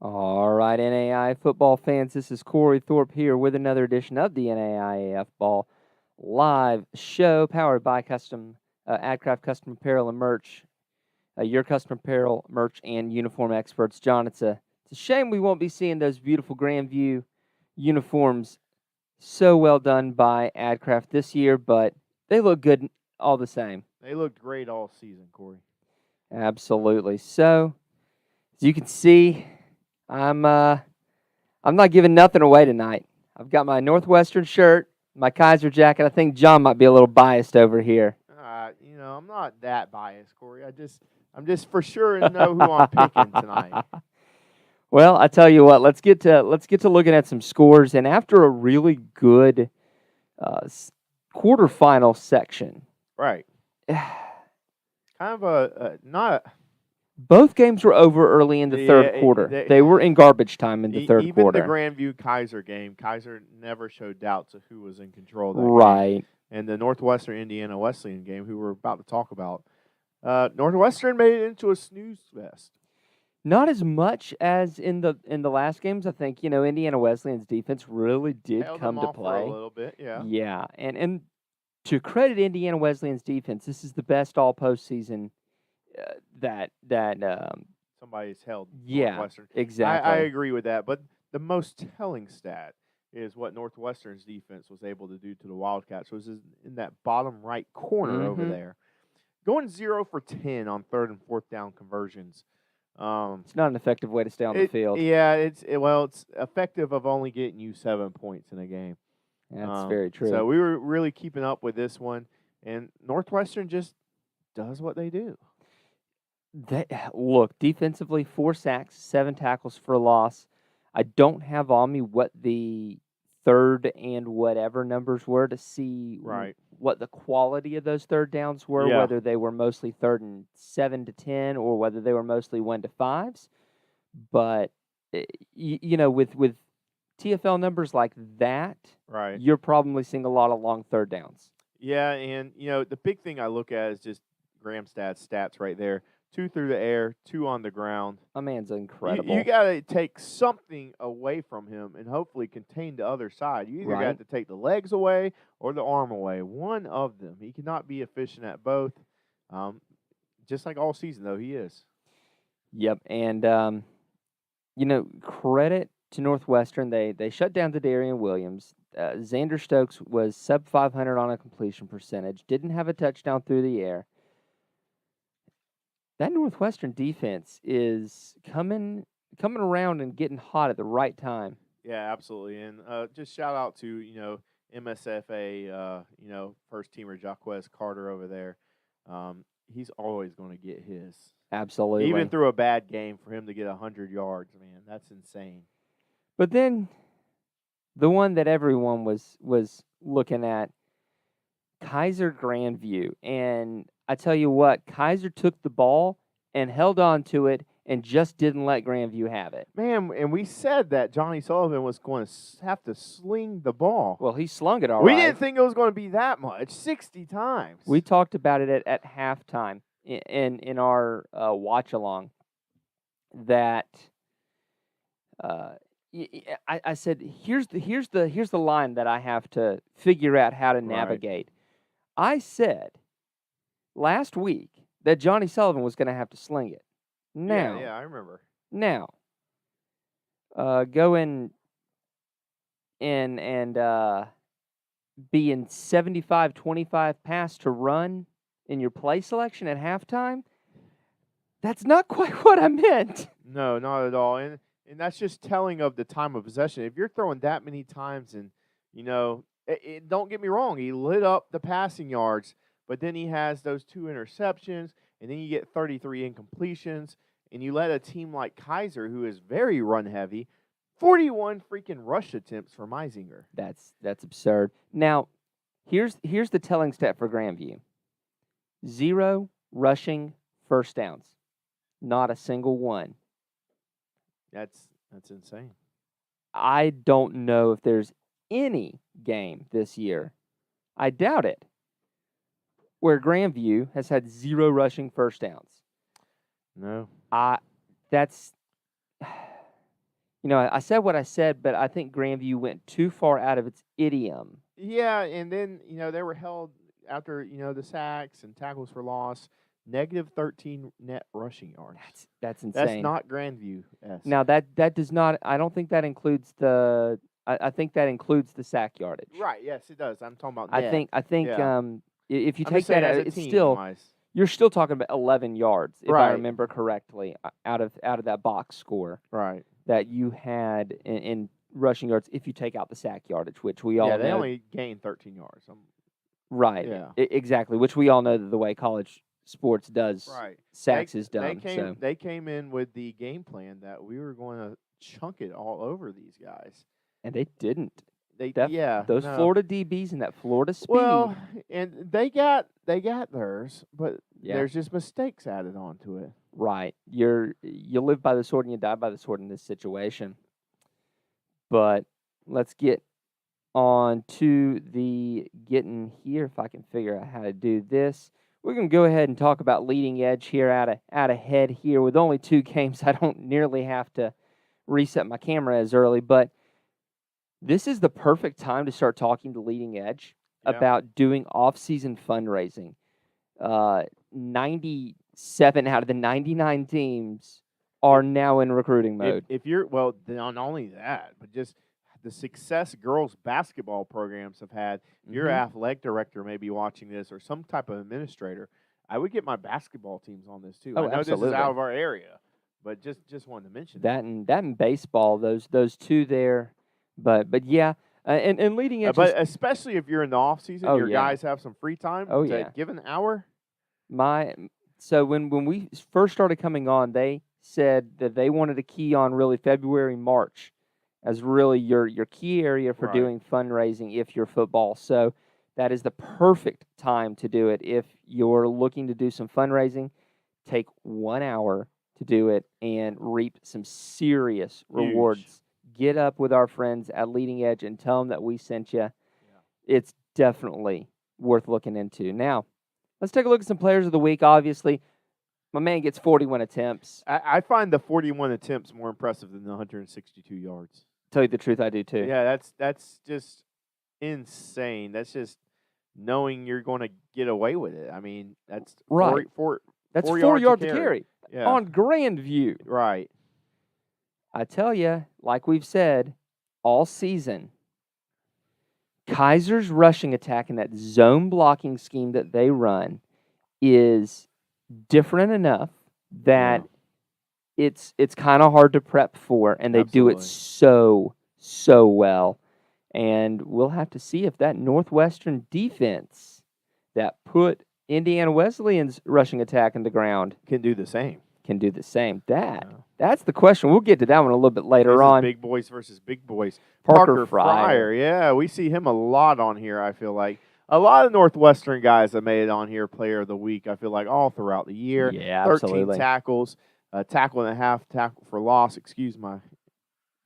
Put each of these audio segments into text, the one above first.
All right, NAI football fans, this is Corey Thorpe here with another edition of the NAIAFBALL live show powered by Adcraft Custom Apparel and Merch, your custom apparel, merch, and uniform experts. John, it's a shame we won't be seeing those beautiful Grandview uniforms so well done by Adcraft this year, but they look good all the same. They looked great all season, Corey. Absolutely. So, as you can see, I'm not giving nothing away tonight. I've got my Northwestern shirt, my Kaiser jacket. I think John might be a little biased over here. I'm not that biased, Corey. I'm just for sure know who I'm picking tonight. Well, I tell you what, let's get to looking at some scores, and after a really good quarterfinal section, right? Kind of not. Both games were over early in the third quarter. They were in garbage time in the third quarter. Even the Grandview Kaiser game, Kaiser never showed doubts of who was in control of that game. And the Northwestern Indiana Wesleyan game, who we're about to talk about, Northwestern made it into a snooze fest. Not as much as in the last games. I think Indiana Wesleyan's defense really did come to play for a little bit. Yeah. Yeah, and to credit Indiana Wesleyan's defense, this is the best all postseason that somebody's held. Yeah, Northwestern. Exactly. I agree with that. But the most telling stat is what Northwestern's defense was able to do to the Wildcats. Was in that bottom right corner over there, going 0 for 10 on 3rd and 4th down conversions. It's not an effective way to stay on the field. Yeah, it's effective of only getting you 7 points in a game. That's very true. So we were really keeping up with this one, and Northwestern just does what they do. Look, defensively, 4 sacks, 7 tackles for loss. I don't have on me what the third and whatever numbers were to see what the quality of those third downs were, whether they were mostly 3rd and 7 to 10 or whether they were mostly 1 to 5s. But, with TFL numbers like that, you're probably seeing a lot of long third downs. Yeah, and, the big thing I look at is just Gramstad's stats right there. 2 through the air, 2 on the ground. My man's incredible. You got to take something away from him and hopefully contain the other side. You either got to take the legs away or the arm away. One of them. He cannot be efficient at both. Just like all season, though, he is. Yep, and, credit to Northwestern. They shut down to Darian Williams. Xander Stokes was sub 500 on a completion percentage. Didn't have a touchdown through the air. That Northwestern defense is coming around and getting hot at the right time. Yeah, absolutely. And just shout out to, MSFA, first teamer Jaquez Carter over there. He's always going to get his. Absolutely. Even through a bad game, for him to get 100 yards, man, that's insane. But then the one that everyone was looking at, Kaiser Grandview, and I tell you what, Kaiser took the ball and held on to it and just didn't let Grandview have it. Man, and we said that Johnny Sullivan was going to have to sling the ball. Well, he slung it all we right. We didn't think it was going to be that much, 60 times. We talked about it at halftime in our watch-along that I said, here's the line that I have to figure out how to navigate. I said last week that Johnny Sullivan was going to have to sling it. Now, yeah, I remember. Now, going in and being 75-25 pass to run in your play selection at halftime, that's not quite what I meant. No, not at all. And that's just telling of the time of possession. If you're throwing that many times and, don't get me wrong, he lit up the passing yards, but then he has those 2 interceptions, and then you get 33 incompletions, and you let a team like Kaiser, who is very run-heavy, 41 freaking rush attempts for Meisinger. That's absurd. Now, here's the telling stat for Grandview. 0 rushing first downs. Not a single one. That's insane. I don't know if there's any game this year, I doubt it, where Grandview has had 0 rushing first downs. No. That's I said what I said, but I think Grandview went too far out of its idiom. Yeah, and then, they were held after, the sacks and tackles for loss, negative 13 net rushing yards. That's insane. That's not Grandview-esque. Now, that does not – I don't think that includes the – I think that includes the sack yardage. Right, yes, it does. I'm talking about net. I think Yeah. if you I'm take just saying that out, as a it's team still wise. you're still talking about 11 yards, if I Right. remember correctly, out of that box score Right. that you had in rushing yards if you take out the sack yardage, which we all know. Yeah, they only gained 13 yards. Right. Yeah. Exactly, which we all know that the way college sports does Right. sacks is dumb. They came in with the game plan that we were going to chunk it all over these guys. And they didn't. Those Florida DBs and that Florida speed. Well, and they got theirs, but there's just mistakes added onto it. Right. You live by the sword and you die by the sword in this situation. But let's get on to the getting here. If I can figure out how to do this, we're going to go ahead and talk about leading edge here out ahead here. With only 2 games, I don't nearly have to reset my camera as early, but this is the perfect time to start talking to leading edge about doing off-season fundraising. 97 out of the 99 teams are now in recruiting mode. If you're not only that, but just the success girls basketball programs have had. Your athletic director may be watching this, or some type of administrator. I would get my basketball teams on this too. Oh, I know absolutely. this is out of our area, but just wanted to mention that and baseball. Those 2 there. But yeah, and leading edge. But especially if you're in the off season, your guys have some free time. Oh yeah, give an hour. So when we first started coming on, they said that they wanted to key on really February, March as really your key area for doing fundraising if you're football. So that is the perfect time to do it if you're looking to do some fundraising. Take 1 hour to do it and reap some serious rewards. Get up with our friends at Leading Edge and tell them that we sent you. Yeah. It's definitely worth looking into. Now, let's take a look at some players of the week. Obviously, my man gets 41 attempts. I find the 41 attempts more impressive than the 162 yards. Tell you the truth, I do too. Yeah, that's just insane. That's just knowing you're going to get away with it. I mean, that's right. That's 4 yards to carry on Grandview. Right. I tell you, like we've said all season, Kaiser's rushing attack and that zone blocking scheme that they run is different enough that it's kind of hard to prep for, and they do it so well. And we'll have to see if that Northwestern defense that put Indiana Wesleyan's rushing attack in the ground can do the same. That's the question. We'll get to that one a little bit later on. Big boys versus big boys. Parker Fryer. Yeah, we see him a lot on here, I feel like. A lot of Northwestern guys have made it on here player of the week, I feel like, all throughout the year. Yeah, 13 absolutely. tackles, tackle and a half, tackle for loss, excuse my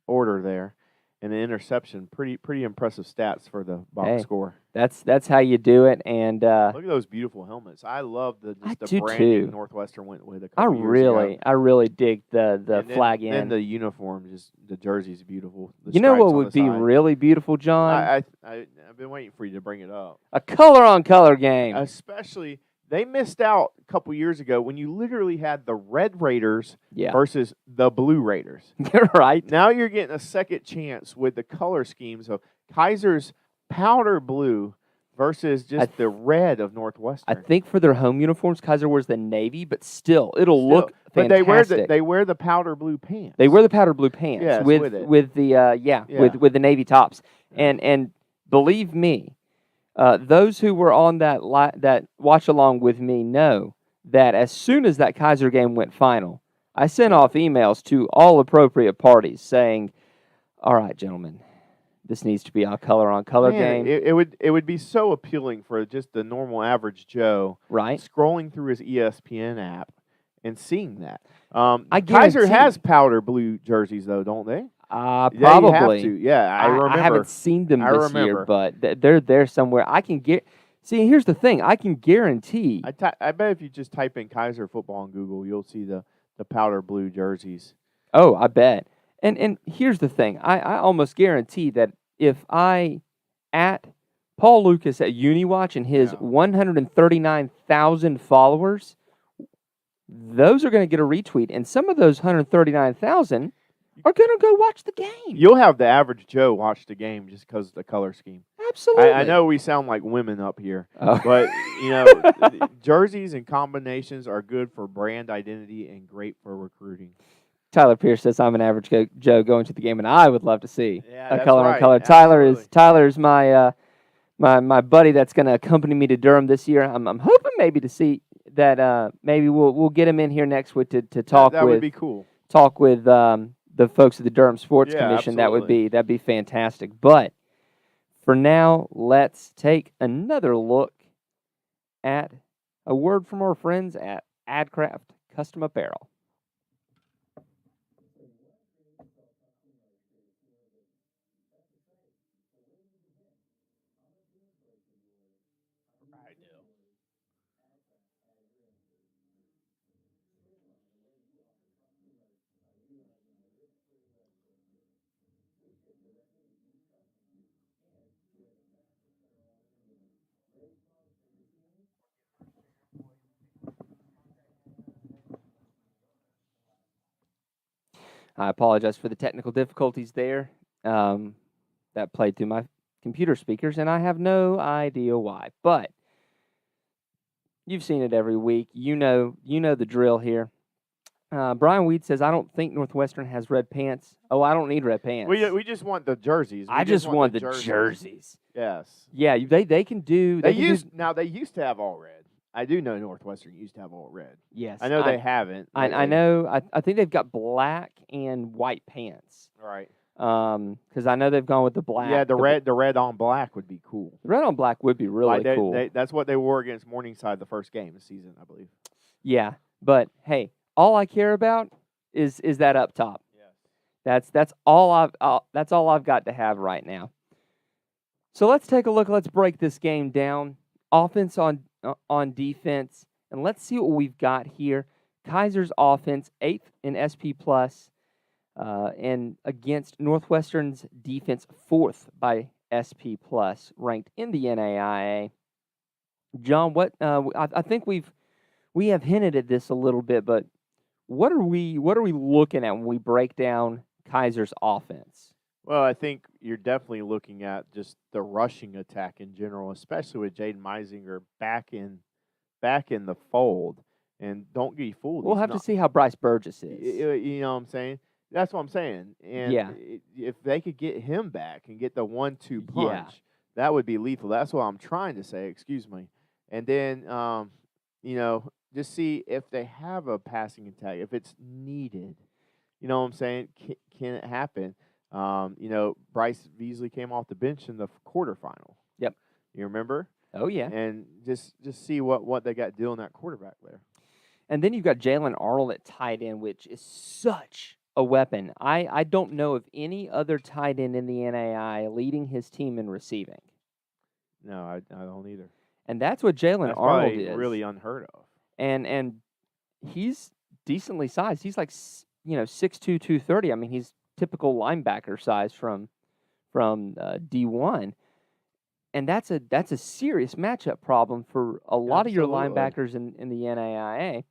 order there, and an interception. Pretty impressive stats for the box score. That's how you do it. And look at those beautiful helmets. I love the branding Northwestern went with. I really dig the flag in. And the uniform, just the jersey's beautiful. You know what would be really beautiful, John? I've been waiting for you to bring it up. A color-on-color game. Especially, they missed out a couple years ago when you literally had the Red Raiders versus the Blue Raiders. You're right. Now you're getting a second chance with the color schemes of Kaiser's powder blue versus just the red of Northwestern. I think for their home uniforms, Kaiser wears the navy, but still, it'll look fantastic. But they wear the powder blue pants. They wear the powder blue pants with the navy tops. And believe me, those who were on that watch along with me know that as soon as that Kaiser game went final, I sent off emails to all appropriate parties saying, "All right, gentlemen, this needs to be a color-on-color game." It would be so appealing for just the normal average Joe, scrolling through his ESPN app and seeing that. Kaiser has powder blue jerseys, though, don't they? Probably. You have to. Yeah, I remember. I haven't seen them this year, but they're there somewhere. I can get. See, here's the thing. I can guarantee. I bet if you just type in Kaiser football on Google, you'll see the powder blue jerseys. Oh, I bet. And here's the thing. I almost guarantee that if I at Paul Lucas at UniWatch and his 139,000 followers, those are going to get a retweet. And some of those 139,000 are going to go watch the game. You'll have the average Joe watch the game just because of the color scheme. Absolutely. I know we sound like women up here, Oh. but, jerseys and combinations are good for brand identity and great for recruiting. Tyler Pierce says, I'm an average Joe going to the game, and I would love to see a that's color on right. color. Absolutely. Tyler's my my buddy that's going to accompany me to Durham this year. I'm hoping maybe to see that maybe we'll get him in here next week to talk that would be cool. Talk with the folks of the Durham Sports Commission. Absolutely. That'd be fantastic. But for now, let's take another look at a word from our friends at Adcraft Custom Apparel. I apologize for the technical difficulties there. That played through my computer speakers, and I have no idea why. But you've seen it every week. You know the drill here. Brian Weed says, I don't think Northwestern has red pants. Oh, I don't need red pants. We just want the jerseys. I just want the jerseys. Yes. Yeah, they can do. They used to have all red. I do know Northwestern used to have all red. Yes. I know they haven't. I know. I think they've got black and white pants. Right. Because I know they've gone with the black. Yeah, the red on black would be cool. The red on black would be really cool. That's what they wore against Morningside the first game of the season, I believe. Yeah, but hey, all I care about is that up top. Yeah. That's all I've got to have right now. So let's take a look. Let's break this game down. Offense on defense, and let's see what we've got here. Kaiser's offense, 8th in SP+, and against Northwestern's defense, 4th by SP+, ranked in the NAIA. John, what I think we have hinted at this a little bit, but what are we looking at when we break down Kaiser's offense? Well, I think you're definitely looking at just the rushing attack in general, especially with Jaden Meisinger back in the fold. And don't get fooled. We'll have to see how Bryce Burgess is. You know what I'm saying? That's what I'm saying. And if they could get him back and get the 1-2 punch, that would be lethal. That's what I'm trying to say. Excuse me. And then, just see if they have a passing attack, if it's needed. You know what I'm saying? Can it happen? Bryce Beasley came off the bench in the quarterfinal. Yep. You remember? Oh, yeah. And just see what they got doing that quarterback there. And then you've got Jalen Arnold at tight end, which is such a weapon. I don't know of any other tight end in the NAI leading his team in receiving. No, I don't either. And that's what Jalen Arnold is. Really unheard of. And he's decently sized. He's like 6'2", 230. I mean, he's typical linebacker size from D1. And that's a serious matchup problem for a lot of your linebackers in the NAIA.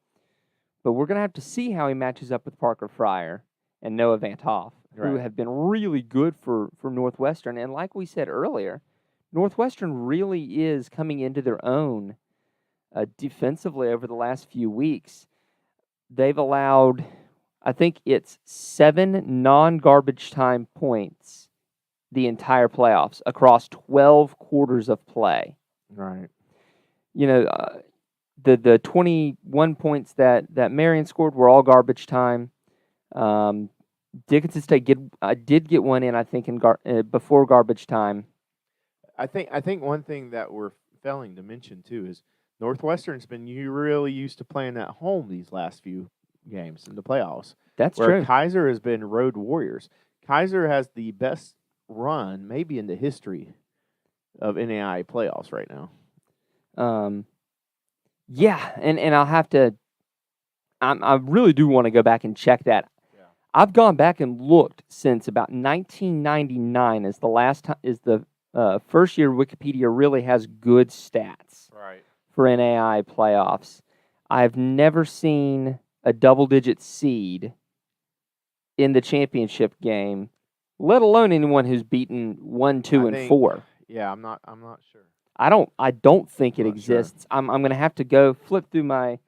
But we're going to have to see how he matches up with Parker Fryer and Noah Van Hoff, who have been really good for Northwestern. And like we said earlier, Northwestern really is coming into their own defensively over the last few weeks. They've allowed, I think it's 7 non-garbage time points the entire playoffs across 12 quarters of play. Right. The 21 points that Marion scored were all garbage time. Dickinson State did get one in, I think, before garbage time. I think one thing that we're failing to mention too is Northwestern's been really used to playing at home these last few games in the playoffs. That's where true. Kaiser has been road warriors. Kaiser has the best run maybe in the history of NAIA playoffs right now. Yeah, and I'll have to. I really do want to go back and check that. Yeah. I've gone back and looked since about 1999 is the last time first year Wikipedia really has good stats for NAI playoffs. I've never seen a double-digit seed in the championship game, let alone anyone who's beaten 1, 2, and 4. Yeah, I'm not sure. I don't think it exists. Sure. I'm going to have to go flip through my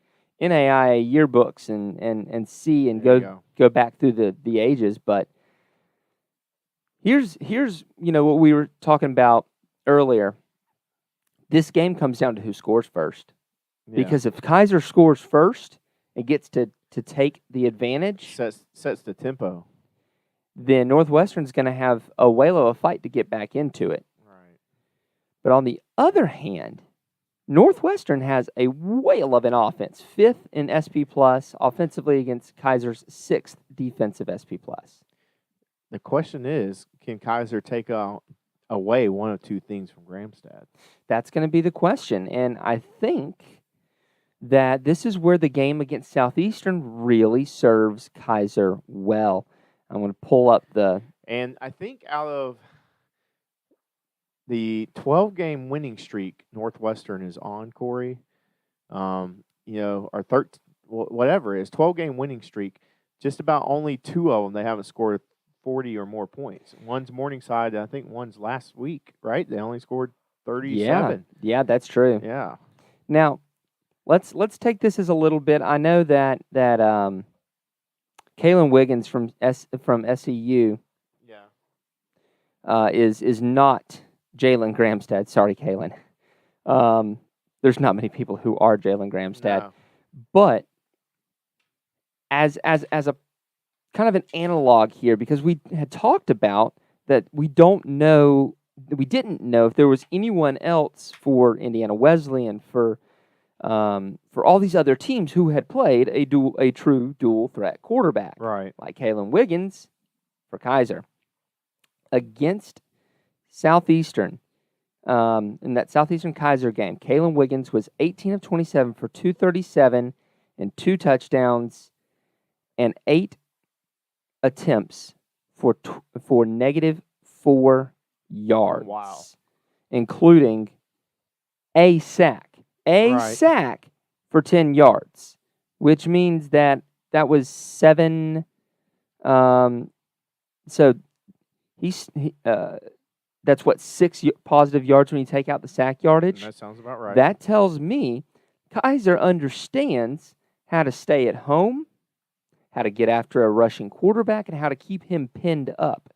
NAIA yearbooks and see and go back through the ages. But here's what we were talking about earlier. This game comes down to who scores first. Yeah. Because if Kaiser scores first and gets to take the advantage, sets the tempo, then Northwestern's going to have a whale of a fight to get back into it. Right. But on the other hand, Northwestern has a whale of an offense, 5th in SP+, offensively against Kaiser's 6th defensive SP+. The question is, can Kaiser take away one of two things from Gramstad? That's going to be the question, and I think that this is where the game against Southeastern really serves Kaiser well. I'm going to pull up And I think out of the 12-game winning streak Northwestern is on, Corey, or whatever it is, 12-game winning streak, just about only 2 of them they haven't scored 40 or more points. One's Morningside, and I think one's last week, right? They only scored 37. Yeah, that's true. Yeah. Now, let's take this as a little bit. I know that Kalen Wiggins from SEU is not Jalen Gramstad. Sorry, Kalen. There's not many people who are Jalen Gramstad. No. But as a kind of an analog here, because we had talked about that we didn't know if there was anyone else for Indiana Wesleyan, for all these other teams who had played a true dual threat quarterback, right? Like Kalen Wiggins for Kaiser against Southeastern. In that Southeastern Kaiser game, Kalen Wiggins was 18 of 27 for 237 and 2 touchdowns and 8 attempts for -4 yards. Wow. Including a sack. Sack for 10 yards, which means that was 7. So that's what, 6 positive yards when you take out the sack yardage. That sounds about right. That tells me Kaiser understands how to stay at home, how to get after a rushing quarterback, and how to keep him pinned up.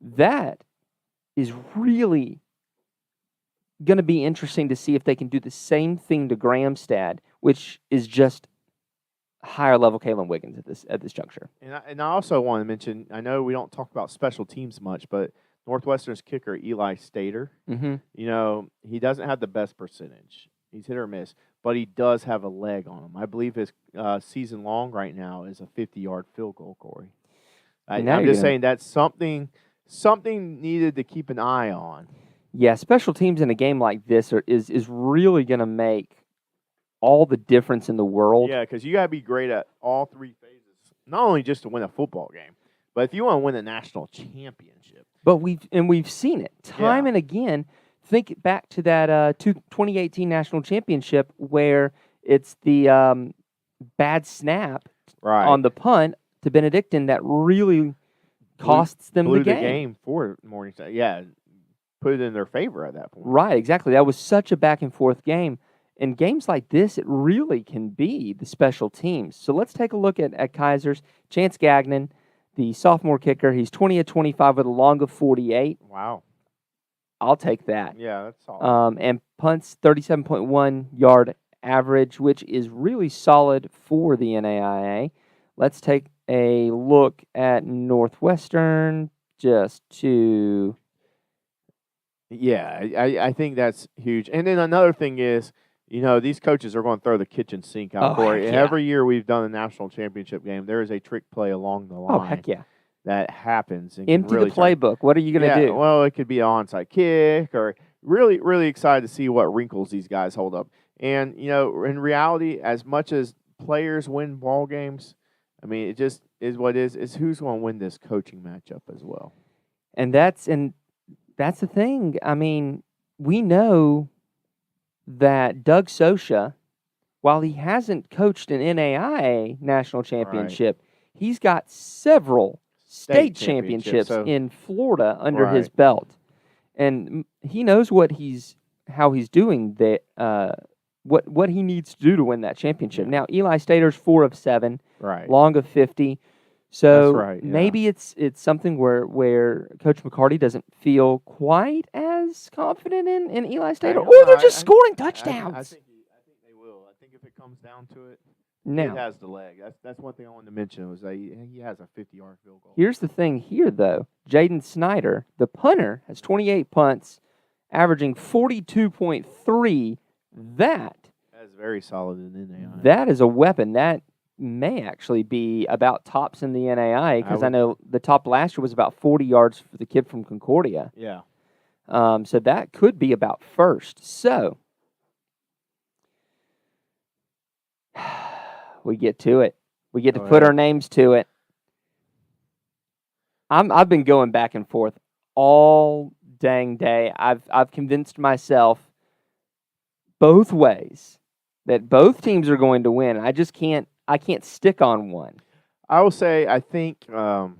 That is really going to be interesting to see if they can do the same thing to Gramstad, which is just higher level Kalen Wiggins at this juncture. And I also want to mention, I know we don't talk about special teams much, but Northwestern's kicker, Eli Stater, he doesn't have the best percentage. He's hit or miss, but he does have a leg on him. I believe his season long right now is a 50-yard field goal, Corey. I'm just saying that's something needed to keep an eye on. Yeah, special teams in a game like this is really going to make all the difference in the world. Yeah, because you got to be great at all 3 phases, not only just to win a football game, but if you want to win a national championship. But we've seen it time and again. Think back to that 2018 national championship where it's the bad snap on the punt to Benedictine that really costs them the game. The game for Morningside. Yeah. Put it in their favor at that point. Right, exactly. That was such a back-and-forth game. In games like this, it really can be the special teams. So let's take a look at Kaiser's. Chance Gagnon, the sophomore kicker, he's 20 of 25 with a long of 48. Wow. I'll take that. Yeah, that's solid. And punts 37.1 yard average, which is really solid for the NAIA. Let's take a look at Northwestern just to... Yeah, I think that's huge. And then another thing is, these coaches are going to throw the kitchen sink out for it. Every year we've done a national championship game, there is a trick play along the line. Oh, heck yeah. That happens. And empty the playbook. What are you going to do? Well, it could be an onside kick, or really, really excited to see what wrinkles these guys hold up. And, in reality, as much as players win ball games, I mean, it just is what it is. It's who's going to win this coaching matchup as well. And that's the thing. I mean, we know that Doug Sosha, while he hasn't coached an NAIA national championship, he's got several state championships in Florida under his belt, and he knows how he's doing that. What he needs to do to win that championship. Now, Eli Stater's 4 of 7, long of 50. So maybe it's something where Coach McCarty doesn't feel quite as confident in Eli Stater, or they're just scoring touchdowns. I think they will. I think if it comes down to it, it has the leg. That's one thing I wanted to mention was that he has a 50-yard field goal. Here's the thing here, though. Jaden Snyder, the punter, has 28 punts, averaging 42.3. That is very solid in the NAIA. That is a weapon. That may actually be about tops in the NAIA, because I know the top last year was about 40 yards for the kid from Concordia. Yeah. So that could be about first. So we get to it. We get to put our names to it. I've been going back and forth all dang day. I've convinced myself both ways that both teams are going to win. I can't stick on one. I will say I don't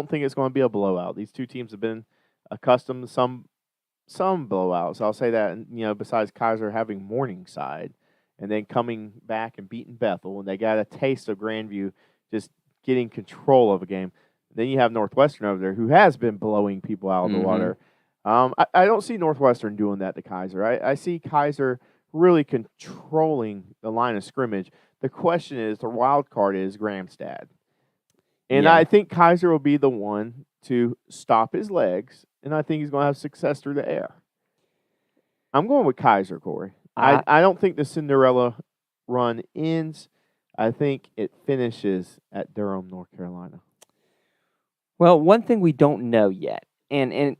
think it's going to be a blowout. These two teams have been accustomed to some blowouts. I'll say that, besides Kaiser having Morningside and then coming back and beating Bethel, and they got a taste of Grandview just getting control of a game. Then you have Northwestern over there, who has been blowing people out of the water. I don't see Northwestern doing that to Kaiser. I see Kaiser really controlling the line of scrimmage. The question is, the wild card is Gramstad. And I think Kaiser will be the one to stop his legs, and I think he's going to have success through the air. I'm going with Kaiser, Corey. I don't think the Cinderella run ends. I think it finishes at Durham, North Carolina. Well, one thing we don't know yet, and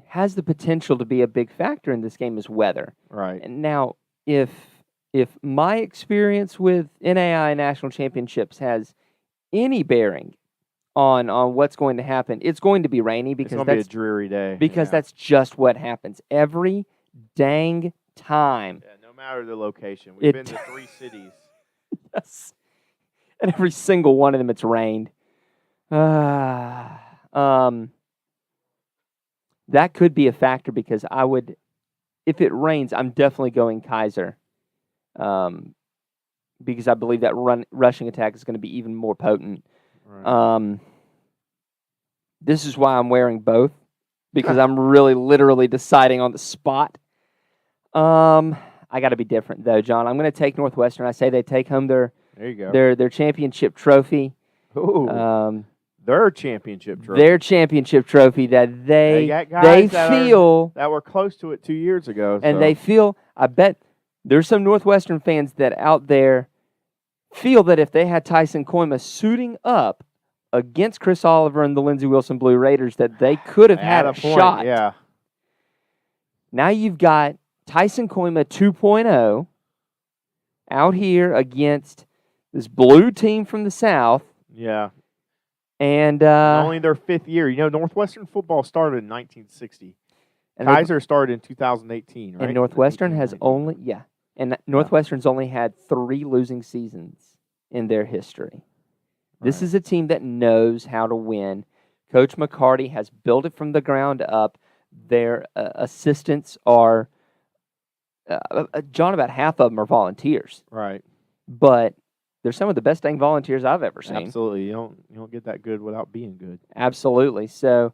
has the potential to be a big factor in this game, is weather. Right. And now, if my experience with NAIA national championships has any bearing on what's going to happen, it's going to be rainy, because it's going to be a dreary day. Because that's just what happens every dang time. Yeah, no matter the location. We've been to 3 cities. Yes. And every single one of them, it's rained. That could be a factor, because if it rains, I'm definitely going Kaiser, because I believe that rushing attack is going to be even more potent. Right. This is why I'm wearing both, because I'm really literally deciding on the spot. I got to be different though, John. I'm going to take Northwestern. I say they take home their championship trophy. Ooh. Their championship trophy. Their championship trophy that they feel that were close to it 2 years ago. And they feel, I bet there's some Northwestern fans that out there feel that if they had Tyson Koima suiting up against Chris Oliver and the Lindsey Wilson Blue Raiders, that they could have had a shot. Yeah. Now you've got Tyson Koima 2.0 out here against this blue team from the South. Yeah. And only their 5th year. Northwestern football started in 1960. And Kaiser started in 2018, right? And Northwestern has Northwestern's only had 3 losing seasons in their history. This is a team that knows how to win. Coach McCarty has built it from the ground up. Their assistants are, John, about half of them are volunteers. Right. But they're some of the best dang volunteers I've ever seen. Absolutely. You don't get that good without being good. Absolutely. So,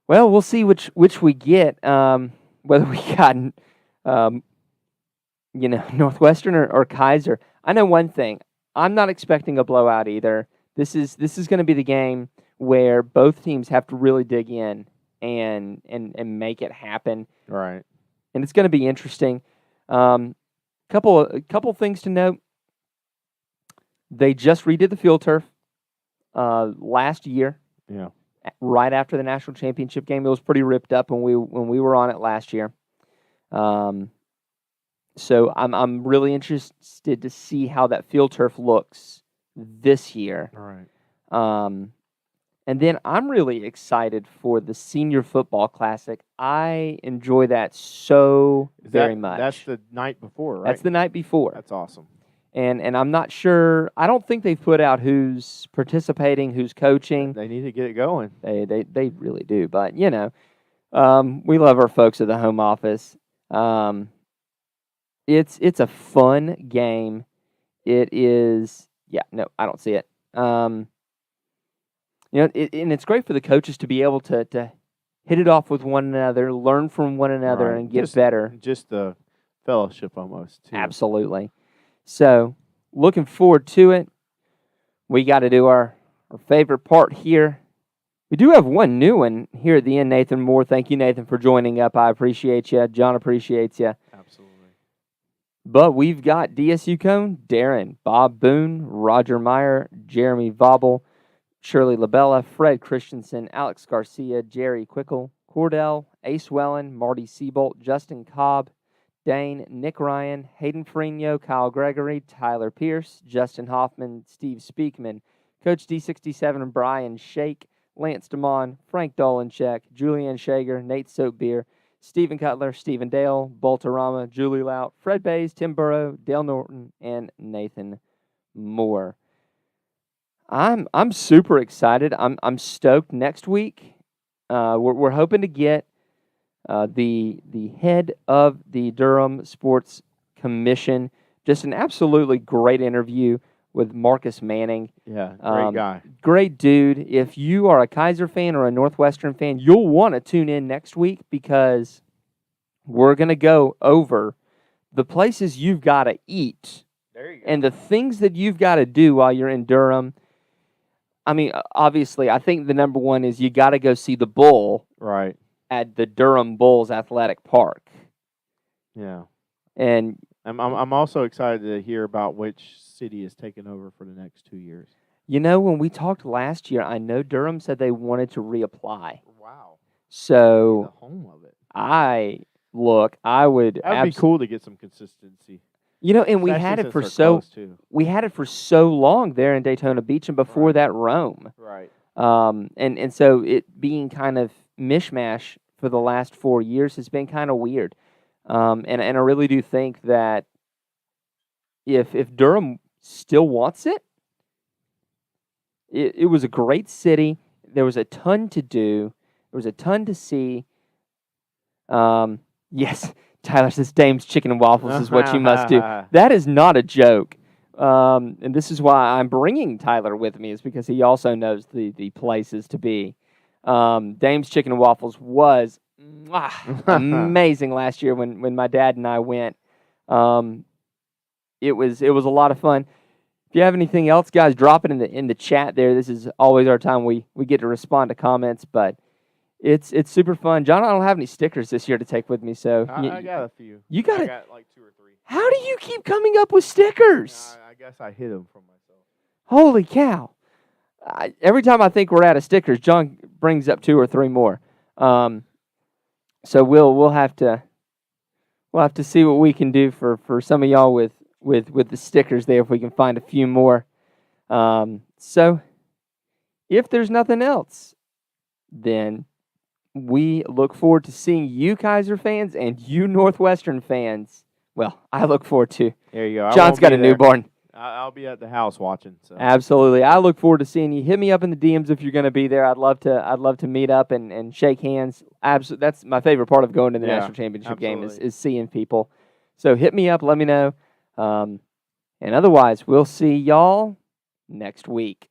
well, we'll see which we get, whether we got, Northwestern or Kaiser. I know one thing. I'm not expecting a blowout either. This is going to be the game where both teams have to really dig in and make it happen. Right. And it's going to be interesting. Couple things to note. They just redid the field turf last year. Yeah. Right after the national championship game, it was pretty ripped up when we were on it last year. So I'm really interested to see how that field turf looks this year. All right. And then I'm really excited for the Senior Football Classic. I enjoy that so very much. That's the night before, right? That's the night before. That's awesome. And I'm not sure. I don't think they've put out who's participating, who's coaching. They need to get it going. They really do. But, we love our folks at the home office. It's a fun game. It is. Yeah, no, I don't see it. And it's great for the coaches to be able to hit it off with one another, learn from one another, and get better. Just the fellowship almost, too. Absolutely. So, looking forward to it. We got to do our favorite part here. We do have one new one here at the end, Nathan Moore. Thank you, Nathan, for joining up. I appreciate you. John appreciates you. Absolutely. But we've got DSU Cone, Darren, Bob Boone, Roger Meyer, Jeremy Vobble, Shirley Labella, Fred Christensen, Alex Garcia, Jerry Quickle, Cordell, Ace Wellen, Marty Seabolt, Justin Cobb, Dane, Nick Ryan, Hayden Freno, Kyle Gregory, Tyler Pierce, Justin Hoffman, Steve Speakman, Coach D67 and Brian Shake, Lance DeMond, Frank Dolanchek, Julian Shager, Nate Soapbeer, Stephen Cutler, Stephen Dale, Baltarama, Julie Lout, Fred Bays, Tim Burrow, Dale Norton, and Nathan Moore. I'm super excited. I'm stoked. Next week, we're hoping to get the head of the Durham Sports Commission. Just an absolutely great interview with Marcus Manning. Yeah, great guy. Great dude. If you are a Kaiser fan or a Northwestern fan, you'll want to tune in next week because we're going to go over the places you've got to eat. There you go. And the things that you've got to do while you're in Durham. I mean, obviously, I think the number one is you got to go see the Bull. Right. At the Durham Bulls Athletic Park. Yeah. And I'm also excited to hear about which city is taking over for the next 2 years. When we talked last year, I know Durham said they wanted to reapply. Wow. So the home of it. I would. That'd be cool to get some consistency. And we had it for so long there in Daytona Beach, and before that, Rome. Right. And so it being kind of mishmash for the last 4 years has been kind of weird. And I really do think that if Durham still wants it, it was a great city. There was a ton to do. There was a ton to see. Yes, Tyler says Dame's Chicken and Waffles is what you must do. That is not a joke. And this is why I'm bringing Tyler with me, is because he also knows the places to be. Dame's Chicken and Waffles was amazing last year when my dad and I went. It was a lot of fun. If you have anything else, guys, drop it in the chat there. This is always our time we get to respond to comments, but it's super fun. John, I don't have any stickers this year to take with me, so I got a few. You got I got like 2 or 3. How do you keep coming up with stickers? I guess I hid them from myself. Holy cow! Every time I think we're out of stickers, John brings up 2 or 3 more. So we'll have to see what we can do for some of y'all with the stickers there, if we can find a few more. So if there's nothing else, then we look forward to seeing you Kaiser fans and you Northwestern fans. Well, I look forward to. There you go. John's got a newborn. I'll be at the house watching. So. Absolutely. I look forward to seeing you. Hit me up in the DMs if you're going to be there. I'd love to meet up and shake hands. That's my favorite part of going to the national championship game is seeing people. So hit me up. Let me know. And otherwise, we'll see y'all next week.